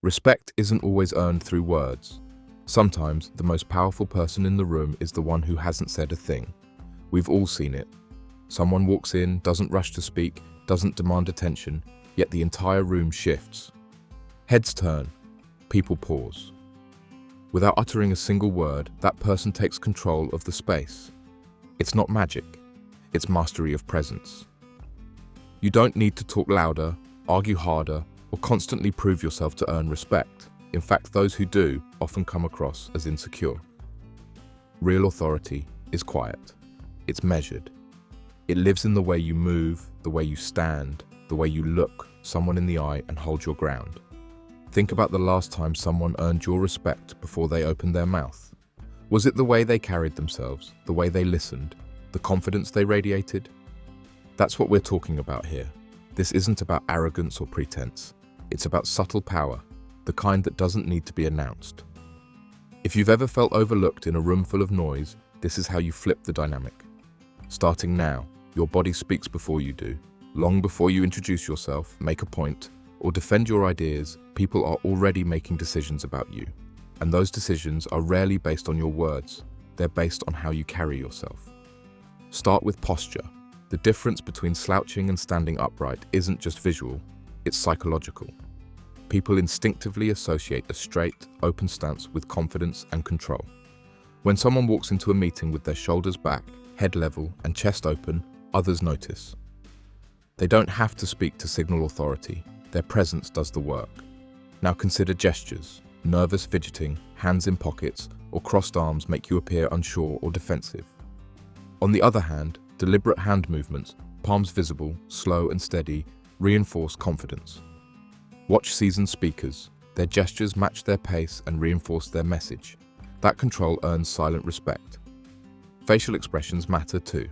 Respect isn't always earned through words. Sometimes the most powerful person in the room is the one who hasn't said a thing. We've all seen it. Someone walks in, doesn't rush to speak, doesn't demand attention, yet the entire room shifts. Heads turn, people pause. Without uttering a single word, that person takes control of the space. It's not magic, it's mastery of presence. You don't need to talk louder, argue harder, or constantly prove yourself to earn respect. In fact, those who do often come across as insecure. Real authority is quiet. It's measured. It lives in the way you move, the way you stand, the way you look someone in the eye and hold your ground. Think about the last time someone earned your respect before they opened their mouth. Was it the way they carried themselves, the way they listened, the confidence they radiated? That's what we're talking about here. This isn't about arrogance or pretense. It's about subtle power, the kind that doesn't need to be announced. If you've ever felt overlooked in a room full of noise, this is how you flip the dynamic. Starting now, your body speaks before you do. Long before you introduce yourself, make a point, or defend your ideas, people are already making decisions about you. And those decisions are rarely based on your words. They're based on how you carry yourself. Start with posture. The difference between slouching and standing upright isn't just visual, it's psychological. People instinctively associate a straight, open stance with confidence and control. When someone walks into a meeting with their shoulders back, head level, and chest open, others notice. They don't have to speak to signal authority. Their presence does the work. Now consider gestures. Nervous fidgeting, hands in pockets, or crossed arms make you appear unsure or defensive. On the other hand, deliberate hand movements, palms visible, slow and steady, reinforce confidence. Watch seasoned speakers. Their gestures match their pace and reinforce their message. That control earns silent respect. Facial expressions matter too.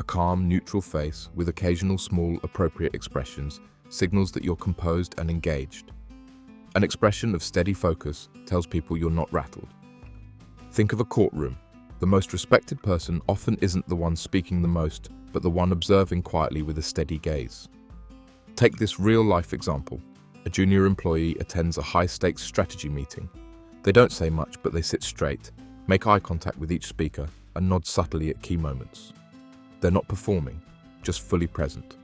A calm, neutral face with occasional small, appropriate expressions signals that you're composed and engaged. An expression of steady focus tells people you're not rattled. Think of a courtroom. The most respected person often isn't the one speaking the most, but the one observing quietly with a steady gaze. Take this real-life example. A junior employee attends a high-stakes strategy meeting. They don't say much, but they sit straight, make eye contact with each speaker, and nod subtly at key moments. They're not performing, just fully present.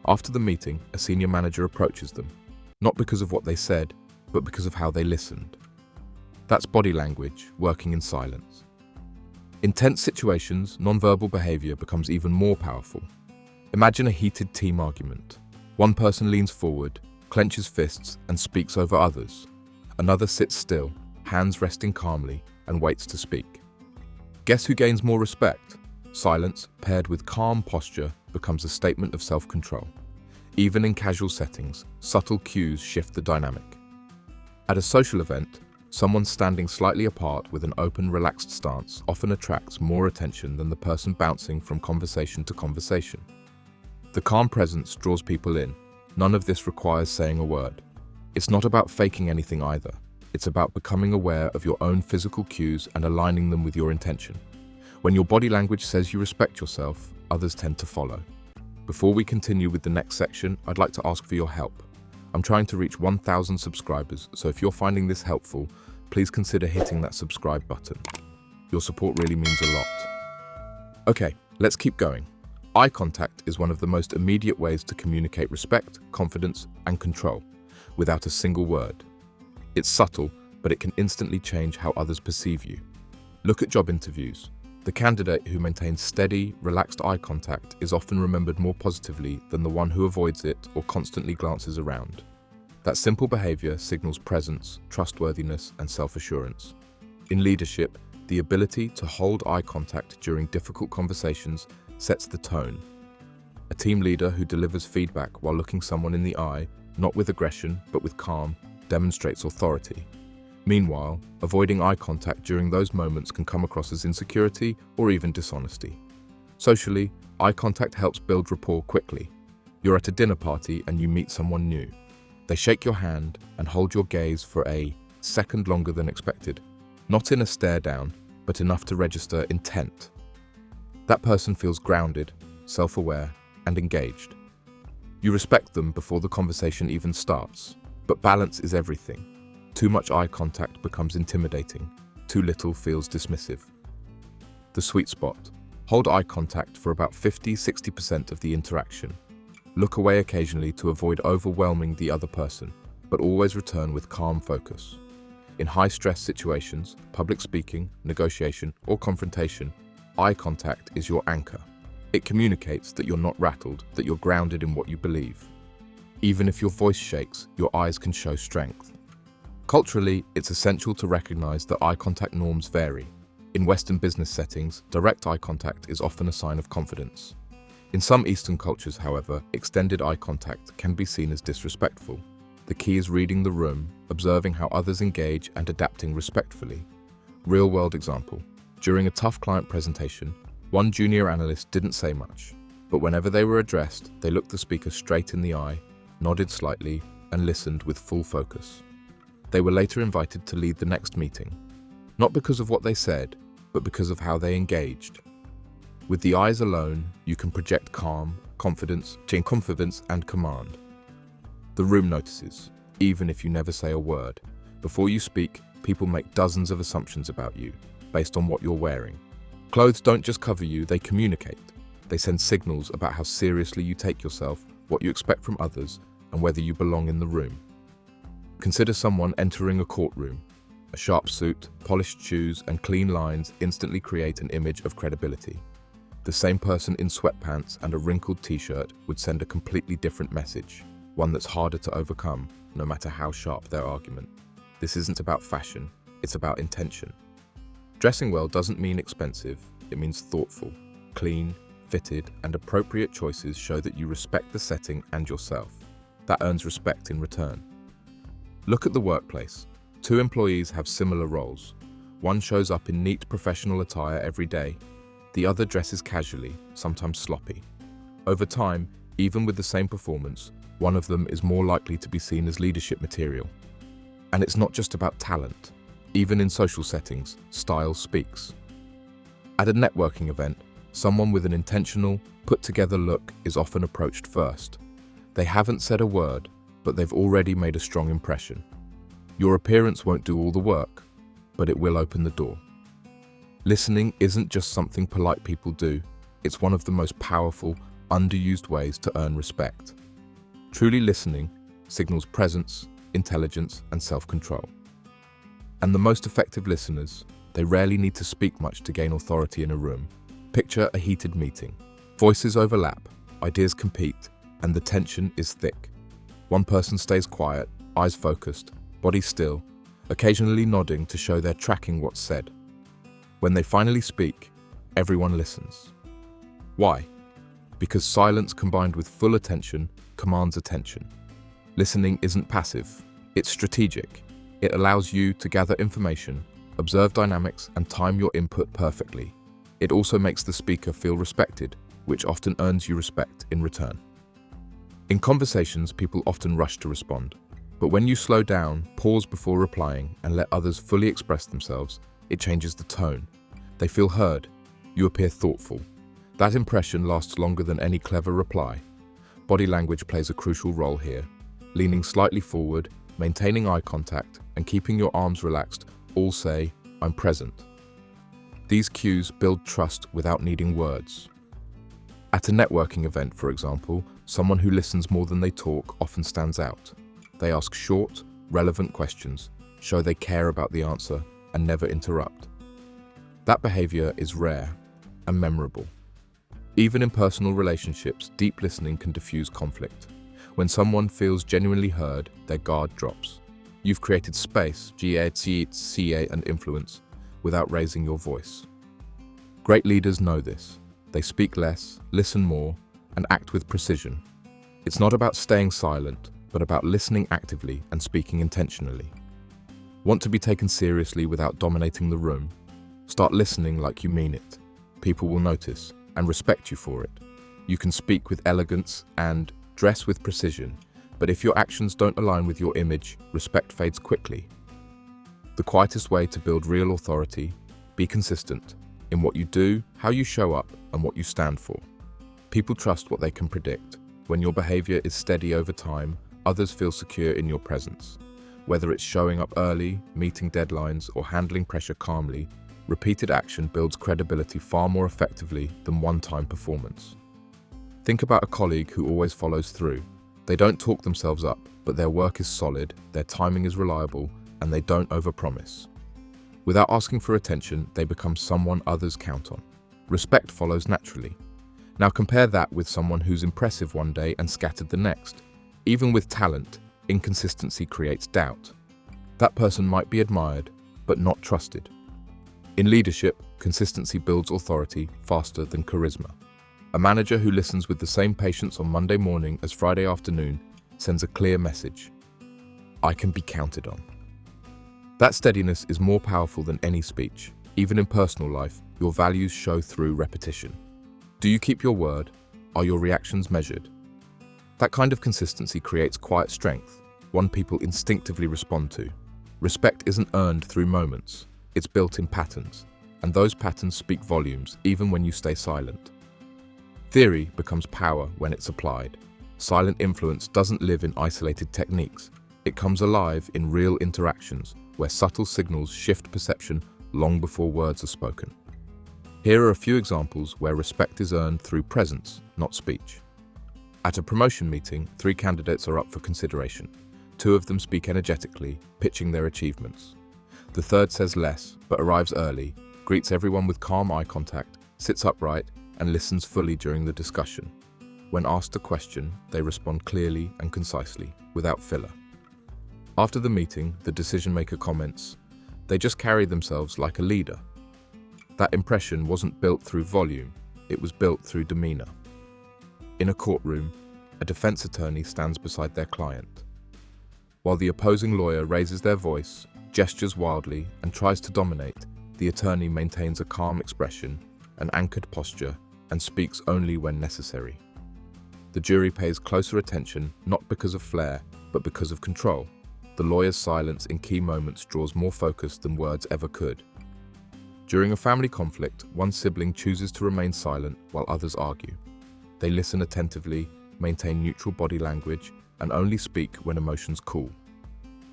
After the meeting, a senior manager approaches them, not because of what they said, but because of how they listened. That's body language working in silence. In tense situations, nonverbal behavior becomes even more powerful. Imagine a heated team argument. One person leans forward, clenches fists, and speaks over others. Another sits still, hands resting calmly, and waits to speak. Guess who gains more respect? Silence, paired with calm posture, becomes a statement of self-control. Even in casual settings, subtle cues shift the dynamic. At a social event, someone standing slightly apart with an open, relaxed stance often attracts more attention than the person bouncing from conversation to conversation. The calm presence draws people in. None of this requires saying a word. It's not about faking anything either. It's about becoming aware of your own physical cues and aligning them with your intention. When your body language says you respect yourself, others tend to follow. Before we continue with the next section, I'd like to ask for your help. I'm trying to reach 1,000 subscribers, so if you're finding this helpful, please consider hitting that subscribe button. Your support really means a lot. Okay, let's keep going. Eye contact is one of the most immediate ways to communicate respect, confidence, and control, without a single word. It's subtle, but it can instantly change how others perceive you. Look at job interviews. The candidate who maintains steady, relaxed eye contact is often remembered more positively than the one who avoids it or constantly glances around. That simple behavior signals presence, trustworthiness, and self-assurance. In leadership, the ability to hold eye contact during difficult conversations sets the tone. A team leader who delivers feedback while looking someone in the eye, not with aggression, but with calm, demonstrates authority. Meanwhile, avoiding eye contact during those moments can come across as insecurity or even dishonesty. Socially, eye contact helps build rapport quickly. You're at a dinner party and you meet someone new. They shake your hand and hold your gaze for a second longer than expected. Not in a stare down, but enough to register intent. That person feels grounded, self-aware, and engaged. You respect them before the conversation even starts. But balance is everything. Too much eye contact becomes intimidating. Too little feels dismissive. The sweet spot. Hold eye contact for about 50–60% of the interaction. Look away occasionally to avoid overwhelming the other person, but always return with calm focus. In high-stress situations, public speaking, negotiation, or confrontation, eye contact is your anchor. It communicates that you're not rattled, that you're grounded in what you believe. Even if your voice shakes, your eyes can show strength. Culturally, it's essential to recognize that eye contact norms vary. In Western business settings, direct eye contact is often a sign of confidence. In some Eastern cultures, however, extended eye contact can be seen as disrespectful. The key is reading the room, observing how others engage, and adapting respectfully. Real-world example. During a tough client presentation, one junior analyst didn't say much, but whenever they were addressed, they looked the speaker straight in the eye, nodded slightly, and listened with full focus. They were later invited to lead the next meeting, not because of what they said, but because of how they engaged. With the eyes alone, you can project calm, confidence, and command. The room notices, even if you never say a word. Before you speak, people make dozens of assumptions about you, based on what you're wearing. Clothes don't just cover you, they communicate. They send signals about how seriously you take yourself, what you expect from others, and whether you belong in the room. Consider someone entering a courtroom. A sharp suit, polished shoes, and clean lines instantly create an image of credibility. The same person in sweatpants and a wrinkled t-shirt would send a completely different message, one that's harder to overcome, no matter how sharp their argument. This isn't about fashion, it's about intention. Dressing well doesn't mean expensive, it means thoughtful, clean, fitted, and appropriate choices show that you respect the setting and yourself. That earns respect in return. Look at the workplace. Two employees have similar roles. One shows up in neat professional attire every day. The other dresses casually, sometimes sloppy. Over time, even with the same performance, one of them is more likely to be seen as leadership material. And it's not just about talent. Even in social settings, style speaks. At a networking event, someone with an intentional, put-together look is often approached first. They haven't said a word, but they've already made a strong impression. Your appearance won't do all the work, but it will open the door. Listening isn't just something polite people do, it's one of the most powerful, underused ways to earn respect. Truly listening signals presence, intelligence, and self-control. And the most effective listeners, they rarely need to speak much to gain authority in a room. Picture a heated meeting. Voices overlap, ideas compete, and the tension is thick. One person stays quiet, eyes focused, body still, occasionally nodding to show they're tracking what's said. When they finally speak, everyone listens. Why? Because silence combined with full attention commands attention. Listening isn't passive, it's strategic. It allows you to gather information, observe dynamics, and time your input perfectly. It also makes the speaker feel respected, which often earns you respect in return. In conversations, people often rush to respond. But when you slow down, pause before replying, and let others fully express themselves, it changes the tone. They feel heard. You appear thoughtful. That impression lasts longer than any clever reply. Body language plays a crucial role here. Leaning slightly forward, maintaining eye contact, and keeping your arms relaxed all say, "I'm present." These cues build trust without needing words. At a networking event, for example, someone who listens more than they talk often stands out. They ask short, relevant questions, show they care about the answer, and never interrupt. That behavior is rare and memorable. Even in personal relationships, deep listening can diffuse conflict. When someone feels genuinely heard, their guard drops. You've created space, and influence, without raising your voice. Great leaders know this. They speak less, listen more, and act with precision. It's not about staying silent, but about listening actively and speaking intentionally. Want to be taken seriously without dominating the room? Start listening like you mean it. People will notice and respect you for it. You can speak with elegance and dress with precision, but if your actions don't align with your image, respect fades quickly. The quietest way to build real authority: be consistent in what you do, how you show up, and what you stand for. People trust what they can predict. When your behavior is steady over time, others feel secure in your presence. Whether it's showing up early, meeting deadlines, or handling pressure calmly, repeated action builds credibility far more effectively than one-time performance. Think about a colleague who always follows through. They don't talk themselves up, but their work is solid, their timing is reliable, and they don't overpromise. Without asking for attention, they become someone others count on. Respect follows naturally. Now compare that with someone who's impressive one day and scattered the next. Even with talent, inconsistency creates doubt. That person might be admired, but not trusted. In leadership, consistency builds authority faster than charisma. A manager who listens with the same patience on Monday morning as Friday afternoon sends a clear message. I can be counted on. That steadiness is more powerful than any speech. Even in personal life, your values show through repetition. Do you keep your word? Are your reactions measured? That kind of consistency creates quiet strength, one people instinctively respond to. Respect isn't earned through moments, it's built in patterns, and those patterns speak volumes even when you stay silent. Theory becomes power when it's applied. Silent influence doesn't live in isolated techniques. It comes alive in real interactions where subtle signals shift perception long before words are spoken. Here are a few examples where respect is earned through presence, not speech. At a promotion meeting, 3 candidates are up for consideration. 2 of them speak energetically, pitching their achievements. The third says less, but arrives early, greets everyone with calm eye contact, sits upright, and listens fully during the discussion. When asked a question, they respond clearly and concisely, without filler. After the meeting, the decision-maker comments, "They just carry themselves like a leader." That impression wasn't built through volume, it was built through demeanor. In a courtroom, a defense attorney stands beside their client. While the opposing lawyer raises their voice, gestures wildly, and tries to dominate, the attorney maintains a calm expression, an anchored posture, and speaks only when necessary. The jury pays closer attention not because of flair, but because of control. The lawyer's silence in key moments draws more focus than words ever could. During a family conflict, one sibling chooses to remain silent while others argue. They listen attentively, maintain neutral body language, and only speak when emotions cool.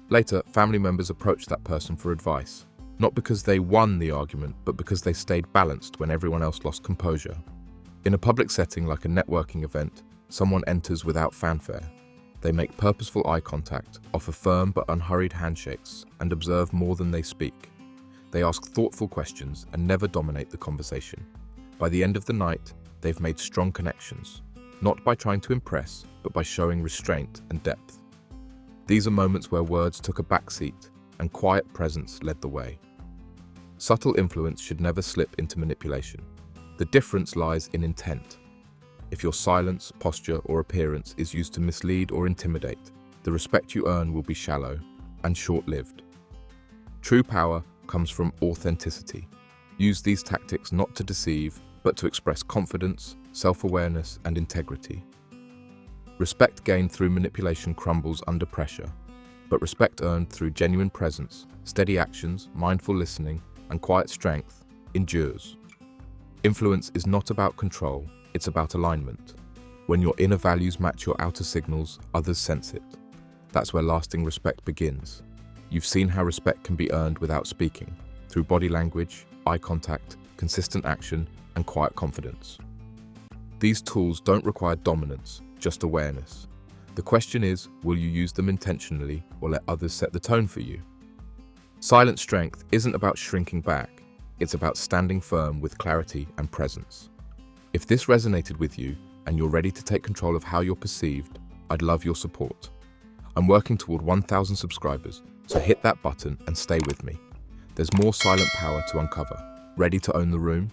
Later, family members approach that person for advice, not because they won the argument, but because they stayed balanced when everyone else lost composure. In a public setting like a networking event, someone enters without fanfare. They make purposeful eye contact, offer firm but unhurried handshakes, and observe more than they speak. They ask thoughtful questions and never dominate the conversation. By the end of the night, they've made strong connections, not by trying to impress, but by showing restraint and depth. These are moments where words took a backseat and quiet presence led the way. Subtle influence should never slip into manipulation. The difference lies in intent. If your silence, posture, or appearance is used to mislead or intimidate, the respect you earn will be shallow and short-lived. True power comes from authenticity. Use these tactics not to deceive, but to express confidence, self-awareness, and integrity. Respect gained through manipulation crumbles under pressure, but respect earned through genuine presence, steady actions, mindful listening, and quiet strength endures. Influence is not about control, it's about alignment. When your inner values match your outer signals, others sense it. That's where lasting respect begins. You've seen how respect can be earned without speaking, through body language, eye contact, consistent action, and quiet confidence. These tools don't require dominance, just awareness. The question is, will you use them intentionally or let others set the tone for you? Silent strength isn't about shrinking back, it's about standing firm with clarity and presence. If this resonated with you and you're ready to take control of how you're perceived, I'd love your support. I'm working toward 1,000 subscribers, so hit that button and stay with me. There's more silent power to uncover. Ready to own the room?